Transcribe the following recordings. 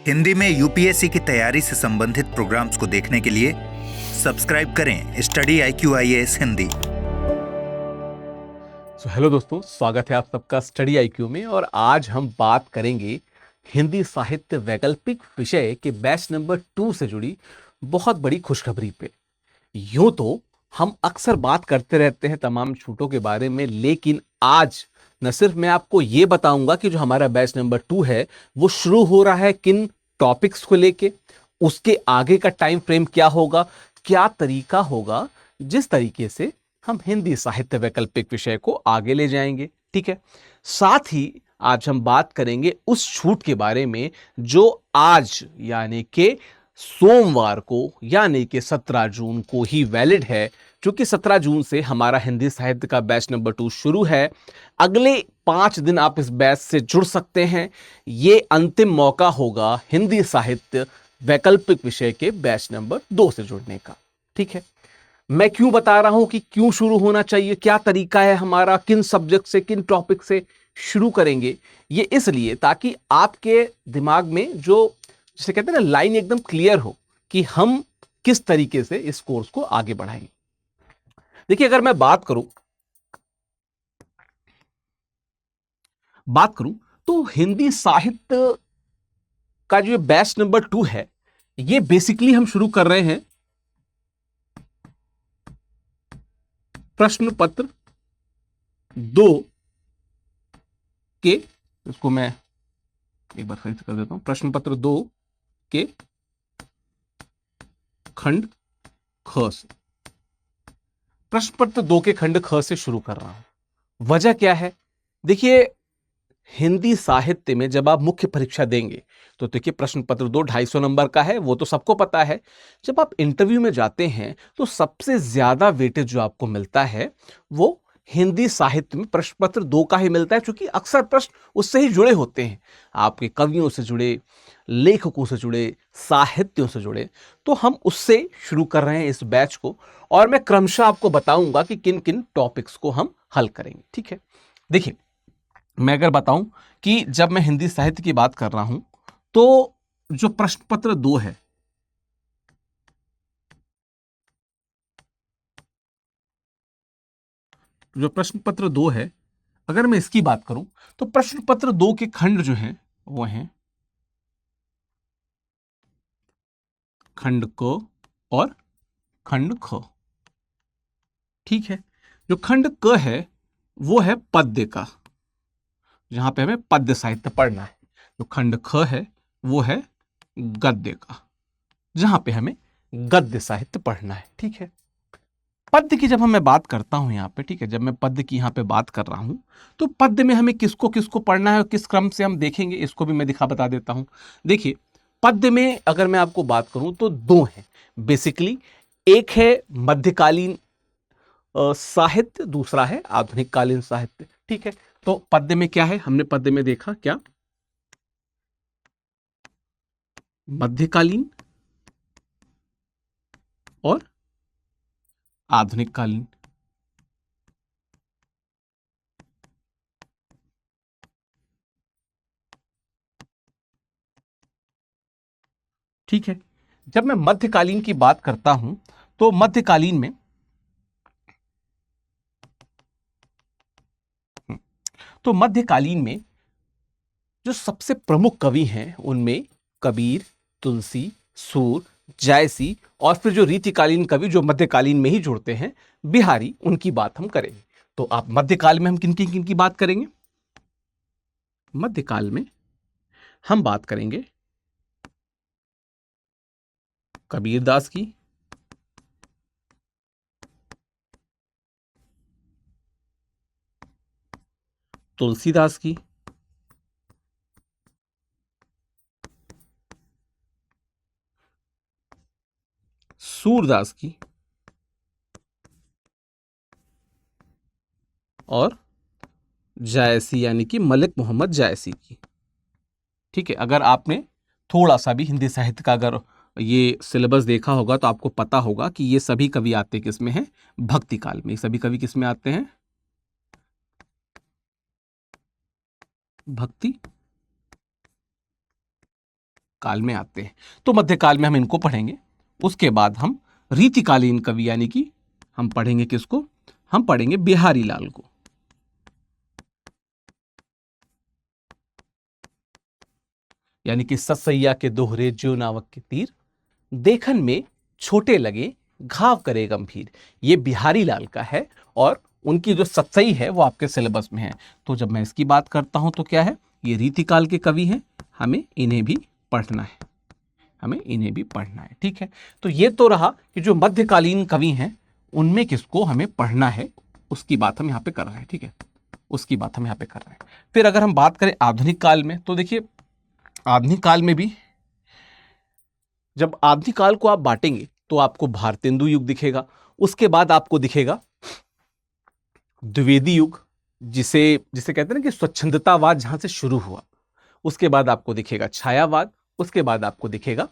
हिंदी में यूपीएससी की तैयारी से संबंधित प्रोग्राम्स को देखने के लिए सब्सक्राइब करें स्टडी IQIAS हिंदी। हेलो दोस्तों, स्वागत है आप सबका स्टडी IQ में। और आज हम बात करेंगे हिंदी साहित्य वैकल्पिक विषय के बैच नंबर 2 से जुड़ी बहुत बड़ी खुशखबरी पे। यूं तो हम अक्सर बात करते रहते हैं तमाम छूटों के बारे में, लेकिन आज न सिर्फ मैं आपको ये बताऊंगा कि जो हमारा बैच नंबर 2 है वो शुरू हो रहा है किन टॉपिक्स को लेके, उसके आगे का टाइम फ्रेम क्या होगा, क्या तरीका होगा जिस तरीके से हम हिंदी साहित्य वैकल्पिक विषय को आगे ले जाएंगे। ठीक है, साथ ही आज हम बात करेंगे उस छूट के बारे में जो आज यानी कि सोमवार को यानी कि 17 जून को ही वैलिड है। क्योंकि 17 जून से हमारा हिंदी साहित्य का बैच नंबर 2 शुरू है। अगले 5 दिन आप इस बैच से जुड़ सकते हैं। ये अंतिम मौका होगा हिंदी साहित्य वैकल्पिक विषय के बैच नंबर 2 से जुड़ने का। ठीक है, मैं क्यों बता रहा हूं कि क्यों शुरू होना चाहिए, क्या तरीका है हमारा, किन सब्जेक्ट से, किन टॉपिक से शुरू करेंगे, ये इसलिए ताकि आपके दिमाग में जो जिसे कहते हैं ना लाइन एकदम क्लियर हो कि हम किस तरीके से इस कोर्स को आगे बढ़ाएंगे। देखिए, अगर मैं बात करूं तो हिंदी साहित्य का जो बैच नंबर 2 है, ये बेसिकली हम शुरू कर रहे हैं प्रश्न पत्र 2 के, इसको मैं एक बार फिर से कर देता हूं, प्रश्न पत्र 2 के खंड ख से, प्रश्न पत्र 2 के खंड ख से शुरू कर रहा हूं। वजह क्या है? देखिए, हिंदी साहित्य में जब आप मुख्य परीक्षा देंगे तो देखिए प्रश्न पत्र 2 250 नंबर का है, वो तो सबको पता है। जब आप इंटरव्यू में जाते हैं तो सबसे ज्यादा वेटेज जो आपको मिलता है वो हिंदी साहित्य में प्रश्न पत्र 2 का ही मिलता है, क्योंकि अक्सर प्रश्न उससे ही जुड़े होते हैं, आपके कवियों से जुड़े, लेखकों से जुड़े, साहित्यों से जुड़े। तो हम उससे शुरू कर रहे हैं इस बैच को, और मैं क्रमशः आपको बताऊंगा कि किन किन टॉपिक्स को हम हल करेंगे। ठीक है, देखिए, मैं अगर बताऊं कि जब मैं हिंदी साहित्य की बात कर रहा हूं तो जो प्रश्न पत्र 2 है, जो प्रश्न पत्र 2 है, अगर मैं इसकी बात करूं तो प्रश्न पत्र 2 के खंड जो हैं वो हैं खंड क और खंड ख। ठीक है, जो खंड क है वो है पद्य का, जहां पे हमें पद्य साहित्य पढ़ना है। जो खंड ख है वो है गद्य का, जहां पे हमें गद्य साहित्य पढ़ना है। ठीक है, पद्य की जब मैं बात करता हूं यहां पे, ठीक है, जब मैं पद्य की यहां पे बात कर रहा हूं तो पद्य में हमें किसको किसको पढ़ना है और किस क्रम से हम देखेंगे, इसको भी मैं बता देता हूं। देखिए, पद्य में अगर मैं आपको बात करूं तो 2 हैं बेसिकली। एक है मध्यकालीन साहित्य, दूसरा है आधुनिक कालीन साहित्य। ठीक है, तो पद्य में क्या है, हमने पद्य में देखा क्या, मध्यकालीन और आधुनिक कालीन। ठीक है, जब मैं मध्यकालीन की बात करता हूं तो मध्यकालीन में मध्यकालीन में जो सबसे प्रमुख कवि हैं उनमें कबीर, तुलसी, सूर, जायसी, और फिर जो रीतिकालीन कवि जो मध्यकालीन में ही जुड़ते हैं, बिहारी, उनकी बात हम करेंगे। तो आप मध्यकाल में हम किन की बात करेंगे? मध्यकाल में हम बात करेंगे कबीरदास की, तुलसीदास की, सूरदास की, और जायसी यानी कि मलिक मोहम्मद जायसी की। ठीक है, अगर आपने थोड़ा सा भी हिंदी साहित्य का अगर ये सिलेबस देखा होगा तो आपको पता होगा कि ये सभी कवि आते किस में हैं, भक्ति काल में। सभी कवि किस में आते हैं? भक्ति काल में आते हैं। तो मध्यकाल में हम इनको पढ़ेंगे। उसके बाद हम रीतिकालीन कवि यानी कि हम पढ़ेंगे किसको? हम पढ़ेंगे बिहारी लाल को। यानी कि सतसैया के दोहरे ज्यों नावक के तीर, देखन में छोटे लगे घाव करे गंभीर। ये बिहारी लाल का है और उनकी जो सतसई है वो आपके सिलेबस में है। तो जब मैं इसकी बात करता हूं तो क्या है, ये रीतिकाल के कवि हैं, हमें इन्हें भी पढ़ना है, हमें इन्हें भी पढ़ना है। ठीक है, तो ये तो रहा कि जो मध्यकालीन कवि हैं उनमें किसको हमें पढ़ना है, उसकी बात हम यहाँ पे कर रहे हैं। ठीक है, उसकी बात हम यहाँ पे कर रहे हैं। फिर अगर हम बात करें आधुनिक काल में, तो देखिए आधुनिक काल में भी जब आधुनिक काल को आप बांटेंगे तो आपको भारतेंदु युग दिखेगा, उसके बाद आपको दिखेगा द्विवेदी युग, जिसे जिसे कहते हैं ना कि स्वच्छंदतावाद जहां से शुरू हुआ, उसके बाद आपको दिखेगा छायावाद, उसके बाद आपको दिखेगा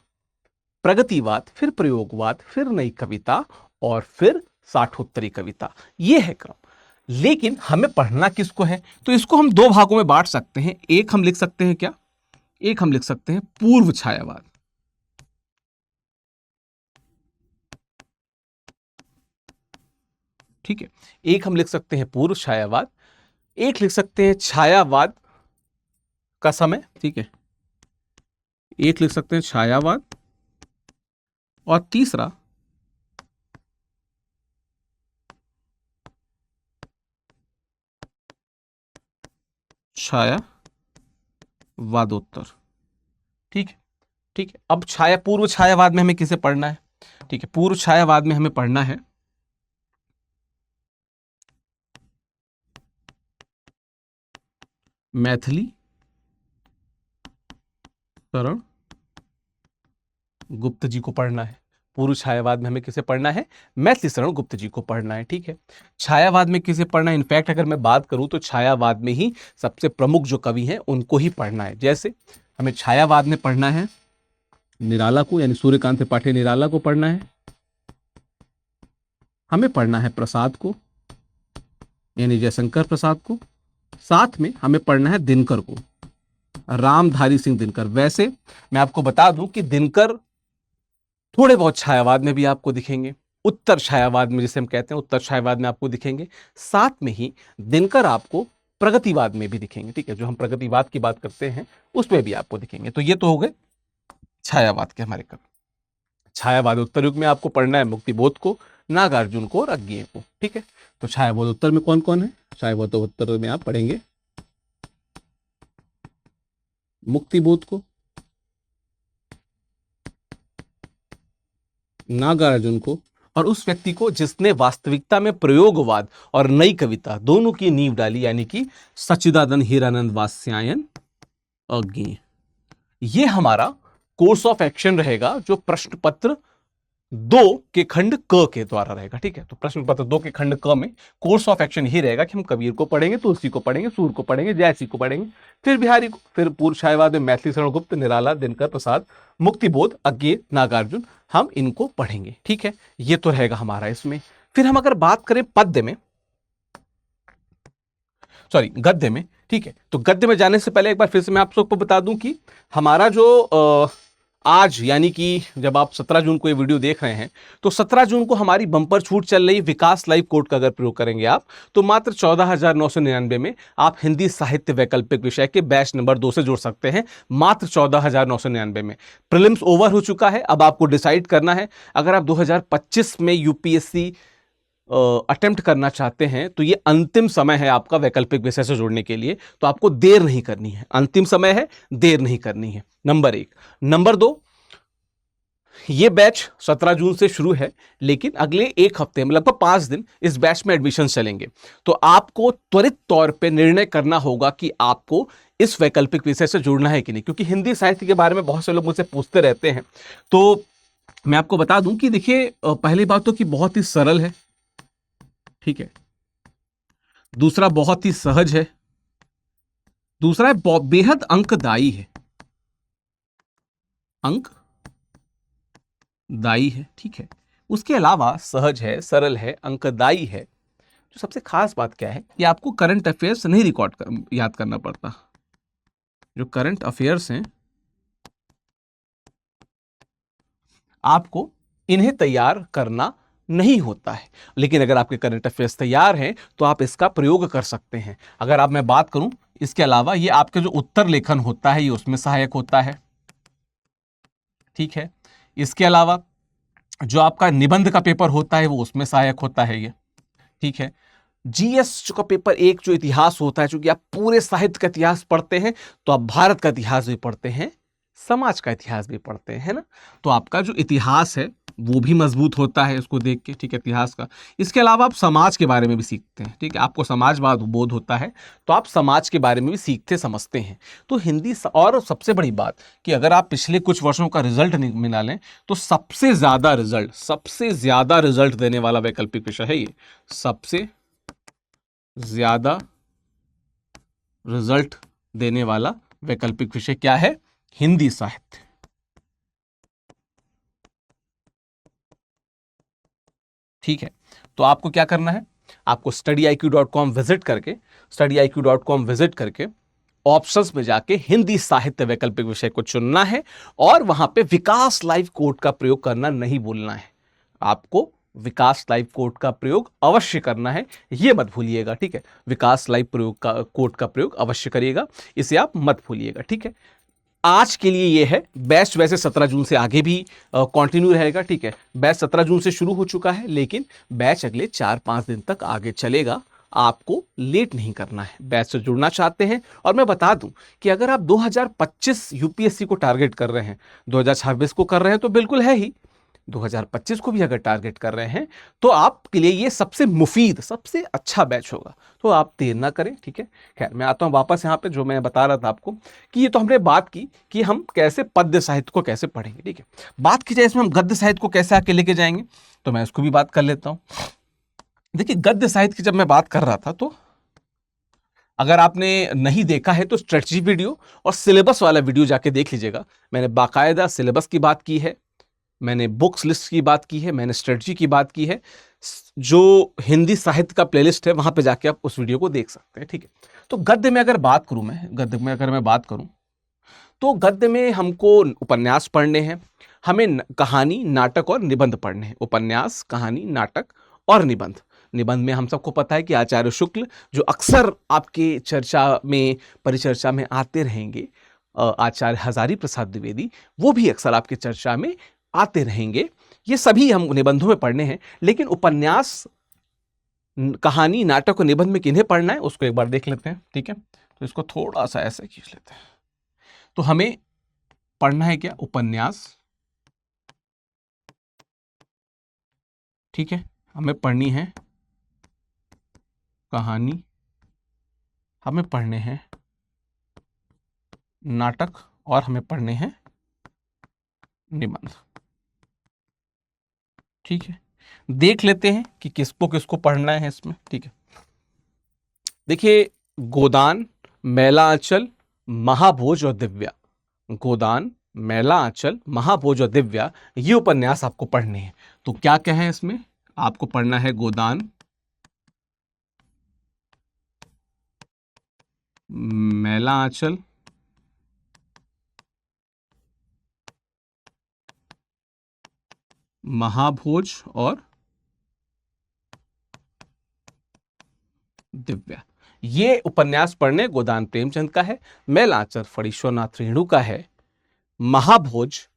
प्रगतिवाद, फिर प्रयोगवाद, फिर नई कविता और फिर साठोत्तरी कविता। यह है क्रम। लेकिन हमें पढ़ना किसको है, तो इसको हम दो भागों में बांट सकते हैं। एक हम लिख सकते हैं क्या, एक हम लिख सकते हैं पूर्व छायावाद, ठीक है, एक हम लिख सकते हैं पूर्व छायावाद, एक लिख सकते हैं छायावाद का समय, ठीक है, एक लिख सकते हैं छायावाद, और तीसरा छायावादोत्तर। ठीक है, ठीक है। अब पूर्व छायावाद में हमें किसे पढ़ना है? ठीक है, पूर्व छायावाद में हमें पढ़ना है मैथिली शरण गुप्त जी को पढ़ना है। पूर्व छायावाद में हमें किसे पढ़ना है? मैथिली शरण गुप्त जी को पढ़ना है। ठीक है, छायावाद में किसे पढ़ना है? इनफैक्ट अगर मैं बात करूं तो छायावाद में ही सबसे प्रमुख जो कवि हैं उनको ही पढ़ना है। जैसे हमें छायावाद में पढ़ना है निराला को, यानी सूर्यकांत त्रिपाठी निराला को पढ़ना है, हमें पढ़ना है प्रसाद को यानी जयशंकर प्रसाद को, साथ में हमें पढ़ना है दिनकर को, रामधारी सिंह दिनकर। वैसे मैं आपको बता दूं कि दिनकर थोड़े बहुत छायावाद में भी आपको दिखेंगे, उत्तर छायावाद में जिसे हम कहते हैं उत्तर छायावाद में आपको दिखेंगे, साथ में ही दिनकर आपको प्रगतिवाद में भी दिखेंगे। ठीक है, जो हम प्रगतिवाद की बात करते हैं उसमें भी आपको दिखेंगे। तो ये तो हो गए छायावाद के हमारे कवि। छायावाद उत्तर युग में आपको पढ़ना है मुक्तिबोध को, नागार्जुन को और अज्ञेय को। ठीक है, तो छायावाद उत्तर में कौन कौन है? छायावाद उत्तर में आप पढ़ेंगे मुक्तिबोध को, नागार्जुन को, और उस व्यक्ति को जिसने वास्तविकता में प्रयोगवाद और नई कविता दोनों की नींव डाली, यानी कि सच्चिदानंद हीरानंद वात्स्यायन अज्ञेय। ये हमारा कोर्स ऑफ एक्शन रहेगा जो प्रश्न पत्र 2 के खंड क के द्वारा रहेगा। ठीक है, तो प्रश्न पत्र 2 के खंड क में कोर्स ऑफ एक्शन ही रहेगा कि हम कबीर को पढ़ेंगे, तुलसी को पढ़ेंगे, सूर को पढ़ेंगे, जयसी को पढ़ेंगे, फिर बिहारी को, फिर पूर्व छायावाद में मैथिली शरण गुप्त, निराला, दिनकर प्रसाद, मुक्तिबोध, अज्ञेय, नागार्जुन, हम इनको पढ़ेंगे। ठीक है, ये तो रहेगा हमारा इसमें। फिर हम अगर बात करें पद्य में, सॉरी गद्य में, ठीक है, तो गद्य में जाने से पहले एक बार फिर से मैं आप सबको बता दूं कि हमारा जो आज यानी कि जब आप 17 जून को ये वीडियो देख रहे हैं तो 17 जून को हमारी बम्पर छूट चल रही विकास लाइव कोड का अगर प्रयोग करेंगे आप तो मात्र 14,999 में आप हिंदी साहित्य वैकल्पिक विषय के बैच नंबर 2 से जुड़ सकते हैं, मात्र 14,999 में। प्रीलिम्स ओवर हो चुका है, अब आपको डिसाइड करना है। अगर आप 2025 में यूपीएससी अटेम्प्ट करना चाहते हैं तो ये अंतिम समय है आपका वैकल्पिक विषय से जुड़ने के लिए, तो आपको देर नहीं करनी है, अंतिम समय है, देर नहीं करनी है, नंबर 1। नंबर 2, ये बैच 17 जून से शुरू है, लेकिन अगले 1 हफ्ते में लगभग 5 दिन इस बैच में एडमिशन चलेंगे। तो आपको त्वरित तौर पे निर्णय करना होगा कि आपको इस वैकल्पिक विषय से जुड़ना है कि नहीं, क्योंकि हिंदी साहित्य के बारे में बहुत से लोग मुझसे पूछते रहते हैं। तो मैं आपको बता दूं कि देखिए पहली बात तो कि बहुत ही सरल है, ठीक है, दूसरा बहुत ही सहज है, दूसरा बेहद अंकदायी है, अंकदायी है, ठीक है। उसके अलावा सहज है, सरल है, अंकदायी है। जो सबसे खास बात क्या है कि आपको करंट अफेयर्स नहीं याद करना पड़ता। जो करंट अफेयर्स हैं आपको इन्हें तैयार करना नहीं होता है। लेकिन अगर आपके करंट अफेयर्स तैयार हैं तो आप इसका प्रयोग कर सकते हैं। अगर आप मैं बात करूं, इसके अलावा ये आपके जो उत्तर लेखन होता है ये उसमें सहायक होता है, ठीक है। इसके अलावा जो आपका निबंध का पेपर होता है वो उसमें सहायक होता है ये, ठीक है। जीएस का पेपर एक जो इतिहास होता है, चूंकि आप पूरे साहित्य का इतिहास पढ़ते हैं तो आप भारत का इतिहास भी पढ़ते हैं, समाज का इतिहास भी पढ़ते हैं, है ना। तो आपका जो इतिहास है वो भी मजबूत होता है इसको देख के, ठीक है, इतिहास का। इसके अलावा आप समाज के बारे में भी सीखते हैं, ठीक है, आपको समाजवाद बोध होता है तो आप समाज के बारे में भी सीखते समझते हैं। तो और सबसे बड़ी बात कि अगर आप पिछले कुछ वर्षों का रिजल्ट मिला लें तो सबसे ज्यादा रिजल्ट देने वाला वैकल्पिक विषय है ये। सबसे ज्यादा रिजल्ट देने वाला वैकल्पिक विषय क्या है? हिंदी साहित्य। ठीक है, तो आपको क्या करना है, आपको studiiq.com विजिट करके ऑप्शंस में जाके हिंदी साहित्य वैकल्पिक विषय को चुनना है और वहां पे विकास लाइव कोड का प्रयोग करना नहीं भूलना है। आपको विकास लाइव कोड का प्रयोग अवश्य करना है, यह मत भूलिएगा, ठीक है। विकास लाइव कोड का प्रयोग अवश्य करिएगा, इसे आप मत भूलिएगा, ठीक है। आज के लिए ये है। बैच वैसे 17 जून से आगे भी कंटिन्यू रहेगा, ठीक है। बैच 17 जून से शुरू हो चुका है लेकिन बैच अगले 4-5 दिन तक आगे चलेगा। आपको लेट नहीं करना है, बैच से जुड़ना चाहते हैं। और मैं बता दूं कि अगर आप 2025 यूपीएससी को टारगेट कर रहे हैं, 2026 को कर रहे हैं तो बिल्कुल है ही, 2025 को भी अगर टारगेट कर रहे हैं तो आपके लिए ये सबसे मुफीद, सबसे अच्छा बैच होगा। तो आप देर ना करें, ठीक है। खैर, मैं आता हूं वापस यहाँ पे, जो मैं बता रहा था आपको कि ये तो हमने बात की कि हम कैसे पद्य साहित्य को कैसे पढ़ेंगे, ठीक है। बात की जाए इसमें हम गद्य साहित्य को कैसे आके लेके जाएंगे, तो मैं इसको भी बात कर लेता हूं। देखिए, गद्य साहित्य की जब मैं बात कर रहा था तो अगर आपने नहीं देखा है तो स्ट्रेटजी वीडियो और सिलेबस वाला वीडियो जाके देख लीजिएगा। मैंने बाकायदा सिलेबस की बात की है, मैंने बुक्स लिस्ट की बात की है, मैंने स्ट्रेटजी की बात की है। जो हिंदी साहित्य का प्लेलिस्ट है वहां पे जाके आप उस वीडियो को देख सकते हैं, ठीक है। तो गद्य में अगर बात करूं, मैं गद्य में अगर मैं बात करूं तो गद्य में हमको उपन्यास पढ़ने हैं, हमें कहानी, नाटक और निबंध पढ़ने हैं। उपन्यास, कहानी, नाटक और निबंध। निबंध में हम सबको पता है कि आचार्य शुक्ल, जो अक्सर आपके चर्चा में, परिचर्चा में आते रहेंगे, आचार्य हजारी प्रसाद द्विवेदी, वो भी अक्सर आपके चर्चा में आते रहेंगे। ये सभी हम निबंधों में पढ़ने हैं। लेकिन उपन्यास, कहानी, नाटक और निबंध में किन्हें पढ़ना है उसको एक बार देख लेते हैं, ठीक है। तो इसको थोड़ा सा ऐसे खींच लेते हैं। तो हमें पढ़ना है क्या? उपन्यास, ठीक है। हमें पढ़नी है कहानी, हमें पढ़ने हैं नाटक और हमें पढ़ने हैं निबंध, ठीक है। देख लेते हैं कि किसको किसको पढ़ना है इसमें, ठीक है। देखिए, गोदान, मैला आंचल, महाभोज और दिव्या। गोदान, मैला आंचल, महाभोज और दिव्या, ये उपन्यास आपको पढ़ने हैं। तो क्या क्या है इसमें? आपको पढ़ना है गोदान, मैला आंचल, महाभोज और दिव्या। ये उपन्यास पढ़ने गोदान प्रेमचंद का है, मैलांचल फणीश्वरनाथ रेणु का है, महाभोज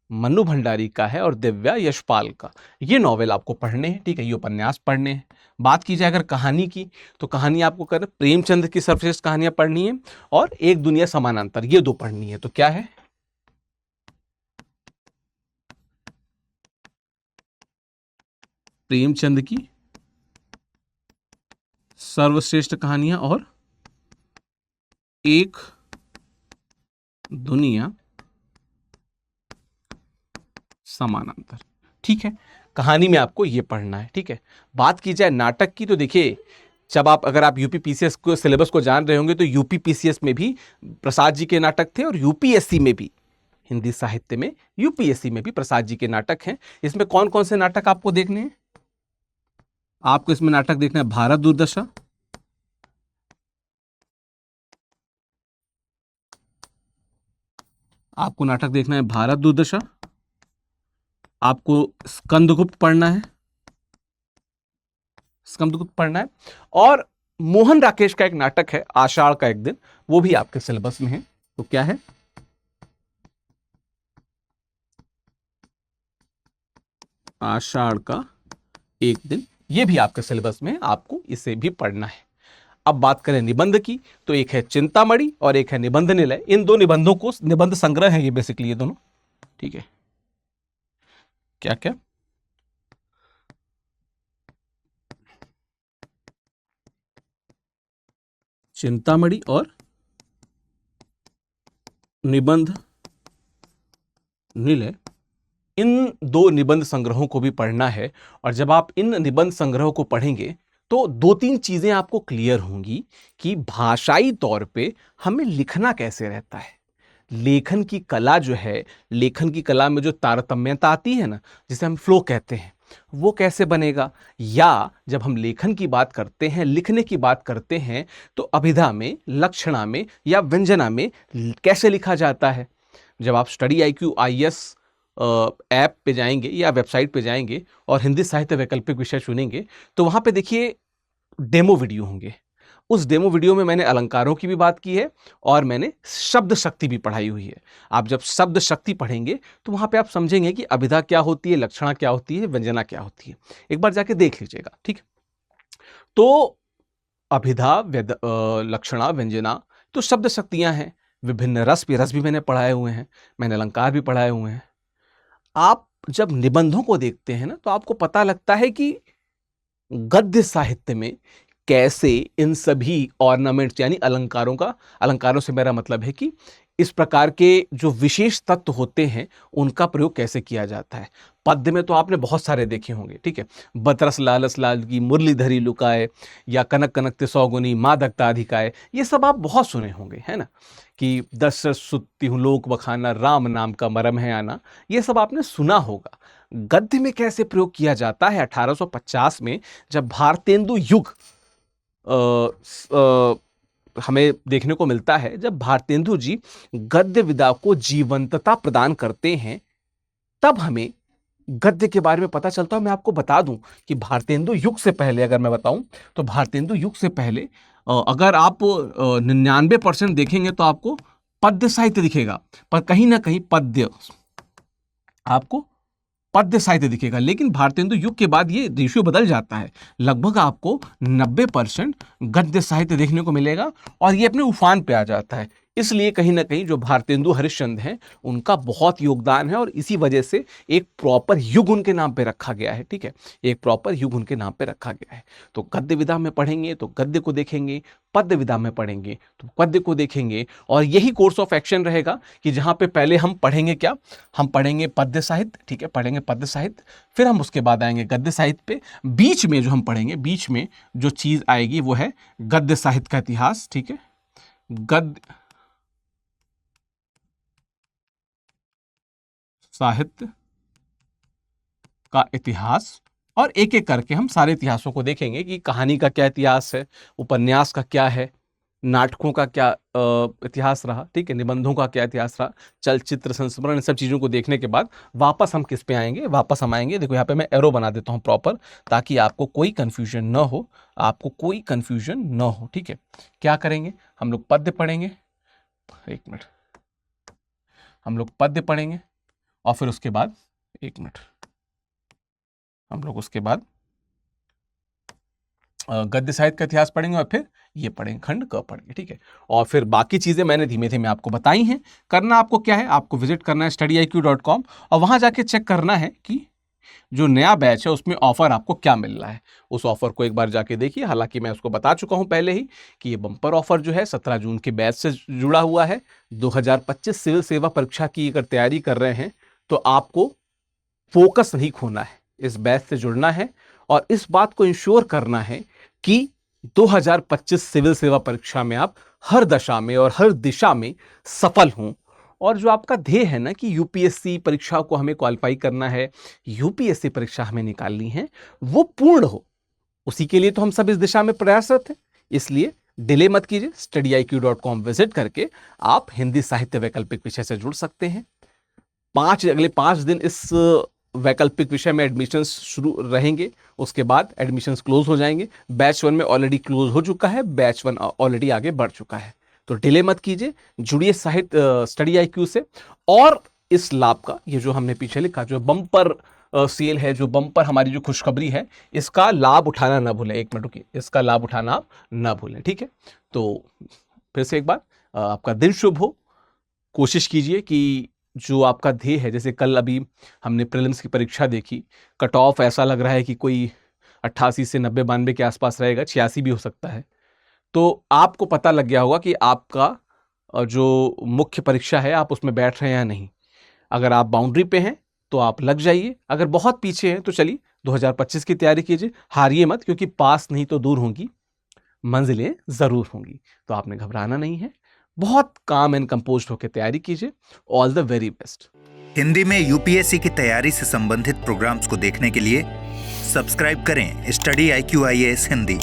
मन्नू भंडारी का है और दिव्या यशपाल का। ये नॉवेल आपको पढ़ने हैं, ठीक है, ये उपन्यास पढ़ने हैं। बात की जाए अगर कहानी की, तो कहानी आपको कर प्रेमचंद की सर्वश्रेष्ठ कहानियां पढ़नी है और एक दुनिया समानांतर, ये दो पढ़नी है। तो क्या है? प्रेमचंद की सर्वश्रेष्ठ कहानियां और एक दुनिया समानांतर, ठीक है। कहानी में आपको ये पढ़ना है, ठीक है। बात की जाए नाटक की, तो देखिए, जब अगर आप यूपी पीसीएस को सिलेबस को जान रहे होंगे तो यूपी पीसीएस में भी प्रसाद जी के नाटक थे और यूपीएससी में भी, हिंदी साहित्य में यूपीएससी में भी प्रसाद जी के नाटक हैं। इसमें कौन कौन से नाटक आपको देखने हैं? आपको इसमें नाटक देखना है भारत दुर्दशा, आपको नाटक देखना है भारत दुर्दशा, आपको स्कंदगुप्त पढ़ना है, स्कंदगुप्त पढ़ना है, और मोहन राकेश का एक नाटक है आषाढ़ का एक दिन, वो भी आपके सिलेबस में है। तो क्या है, आषाढ़ का एक दिन, ये भी आपके सिलेबस में है, आपको इसे भी पढ़ना है। अब बात करें निबंध की, तो एक है चिंतामणि और एक है निबंध निलय। इन दो निबंधों को, निबंध संग्रह है ये बेसिकली, ये दोनों, ठीक है। क्या क्या, चिंतामणि और निबंध निलय, इन दो निबंध संग्रहों को भी पढ़ना है। और जब आप इन निबंध संग्रहों को पढ़ेंगे तो दो तीन चीजें आपको क्लियर होंगी कि भाषाई तौर पे हमें लिखना कैसे रहता है, लेखन की कला जो है, लेखन की कला में जो तारतम्यता आती है ना, जिसे हम फ्लो कहते हैं, वो कैसे बनेगा। या जब हम लेखन की बात करते हैं, लिखने की बात करते हैं, तो अभिधा में, लक्षणा में या व्यंजना में कैसे लिखा जाता है। जब आप स्टडी IQ IS ऐप पे जाएंगे या वेबसाइट पे जाएंगे और हिंदी साहित्य वैकल्पिक विषय चुनेंगे, तो वहां पे देखिए डेमो वीडियो होंगे। उस डेमो वीडियो में मैंने अलंकारों की भी बात की है और मैंने शब्द शक्ति भी पढ़ाई हुई है। आप जब शब्द शक्ति पढ़ेंगे तो वहां पे आप समझेंगे कि अभिधा क्या होती है, लक्षणा क्या होती है, व्यंजना क्या होती है। एक बार जाके देख लीजिएगा, ठीक है। तो अभिधा, लक्षणा, व्यंजना, तो शब्द शक्तियां हैं। विभिन्न रस भी मैंने पढ़ाए हुए हैं, मैंने अलंकार भी पढ़ाए हुए हैं। आप जब निबंधों को देखते हैं ना, तो आपको पता लगता है कि गद्य साहित्य में कैसे इन सभी ऑर्नामेंट्स यानी अलंकारों का, अलंकारों से मेरा मतलब है कि इस प्रकार के जो विशेष तत्व होते हैं उनका प्रयोग कैसे किया जाता है। पद्य में तो आपने बहुत सारे देखे होंगे, ठीक है। बतरस लालस लाल की मुरलीधरी लुकाए, या कनक कनक ते सौगुनी मादकता अधिकाए, ये सब आप बहुत सुने होंगे, है ना। कि दशरथ सुत्ती हूँ लोक बखाना, राम नाम का मरम है आना, ये सब आपने सुना होगा। गद्य में कैसे प्रयोग किया जाता है, 1850 में जब भारतेंदु युग हमें देखने को मिलता है, जब भारतेंदु जी गद्य विधा को जीवंतता प्रदान करते हैं, तब हमें गद्य के बारे में पता चलता है। मैं आपको बता दूं कि भारतेंदु युग से पहले, अगर मैं बताऊं तो भारतेंदु युग से पहले अगर आप 99% देखेंगे तो आपको पद्य साहित्य दिखेगा, पर कहीं ना कहीं पद्य, आपको पद्य साहित्य दिखेगा। लेकिन भारतेंदु युग के बाद ये रेशियो बदल जाता है, लगभग आपको 90% गद्य साहित्य देखने को मिलेगा और ये अपने उफान पे आ जाता है। इसलिए कहीं ना कहीं जो भारतेंदु हरिश्चंद्र हैं उनका बहुत योगदान है और इसी वजह से एक प्रॉपर युग उनके नाम पे रखा गया है, ठीक है। एक प्रॉपर युग उनके नाम पे रखा गया है। तो गद्य विधा में पढ़ेंगे तो गद्य को देखेंगे, पद्य विधा में पढ़ेंगे तो पद्य को देखेंगे। और यही कोर्स ऑफ एक्शन रहेगा कि जहां पे पहले हम पढ़ेंगे क्या, हम पढ़ेंगे पद्य साहित्य, ठीक है, पढ़ेंगे पद्य साहित्य, फिर हम उसके बाद आएंगे गद्य साहित्य पे। बीच में जो हम पढ़ेंगे, बीच में जो चीज आएगी वो है गद्य साहित्य का इतिहास, ठीक है। गद्य साहित्य का इतिहास, और एक एक करके हम सारे इतिहासों को देखेंगे कि कहानी का क्या इतिहास है, उपन्यास का क्या है, नाटकों का क्या इतिहास रहा, ठीक है, निबंधों का क्या इतिहास रहा, चलचित्र संस्मरण, इन सब चीज़ों को देखने के बाद वापस हम किस पे आएंगे, वापस हम आएंगे, देखो यहाँ पे मैं एरो बना देता हूँ प्रॉपर, ताकि आपको कोई कन्फ्यूजन न हो, आपको कोई कन्फ्यूजन न हो, ठीक है। क्या करेंगे, हम लोग पद्य पढ़ेंगे, एक मिनट, हम लोग पद्य पढ़ेंगे और फिर उसके बाद, एक मिनट, हम लोग उसके बाद गद्य साहित्य का इतिहास पढ़ेंगे और फिर ये पढ़ेंगे, खंड क पढ़ेंगे, ठीक है। और फिर बाकी चीज़ें मैंने धीमे धीमे आपको बताई हैं। करना आपको क्या है, आपको विजिट करना है studyIQ.com और वहाँ जाके चेक करना है कि जो नया बैच है उसमें ऑफर आपको क्या मिल रहा है। उस ऑफर को एक बार जाके देखिए। हालांकि मैं उसको बता चुका हूँ पहले ही कि ये बम्पर ऑफर जो है 17 जून के बैच से जुड़ा हुआ है। 2025 सिविल सेवा परीक्षा की अगर तैयारी कर रहे हैं तो आपको फोकस नहीं खोना है, इस बैच से जुड़ना है और इस बात को इंश्योर करना है कि 2025 सिविल सेवा परीक्षा में आप हर दशा में और हर दिशा में सफल हों। और जो आपका ध्येय है ना कि यूपीएससी परीक्षा को हमें क्वालिफाई करना है, यूपीएससी परीक्षा हमें निकालनी है, वो पूर्ण हो, उसी के लिए तो हम सब इस दिशा में प्रयासरत हैं। इसलिए डिले मत कीजिए, studyIQ.com विजिट करके आप हिंदी साहित्य वैकल्पिक विषय से जुड़ सकते हैं। अगले 5 दिन इस वैकल्पिक विषय में एडमिशन्स शुरू रहेंगे, उसके बाद एडमिशन्स क्लोज हो जाएंगे। बैच 1 में ऑलरेडी क्लोज हो चुका है, बैच 1 ऑलरेडी आगे बढ़ चुका है। तो डिले मत कीजिए, जुड़िए साहित्य स्टडी IQ से। और इस लाभ का, ये जो हमने पीछे लिखा, जो बम्पर सेल है, जो बम्पर हमारी जो खुशखबरी है, इसका लाभ उठाना ना भूलें। एक मिनट रुकिए, इसका लाभ उठाना आप ना भूलें, ठीक है। तो फिर से एक बार आपका दिन शुभ हो। कोशिश कीजिए कि जो आपका ध्येय है, जैसे कल अभी हमने प्रीलिम्स की परीक्षा देखी, कट ऑफ ऐसा लग रहा है कि कोई 88 से 90-92 के आसपास रहेगा, 86 भी हो सकता है। तो आपको पता लग गया होगा कि आपका जो मुख्य परीक्षा है, आप उसमें बैठ रहे हैं या नहीं। अगर आप बाउंड्री पे हैं तो आप लग जाइए, अगर बहुत पीछे हैं तो चलिए 2025 की तैयारी कीजिए। हारिए मत, क्योंकि पास नहीं तो दूर होंगी, मंजिलें जरूर होंगी। तो आपने घबराना नहीं है, बहुत काम एंड कंपोज्ड होकर तैयारी कीजिए। All the very best. Hindi में यूपीएससी की तैयारी से संबंधित प्रोग्राम्स को देखने के लिए सब्सक्राइब करें स्टडी IQ IAS हिंदी।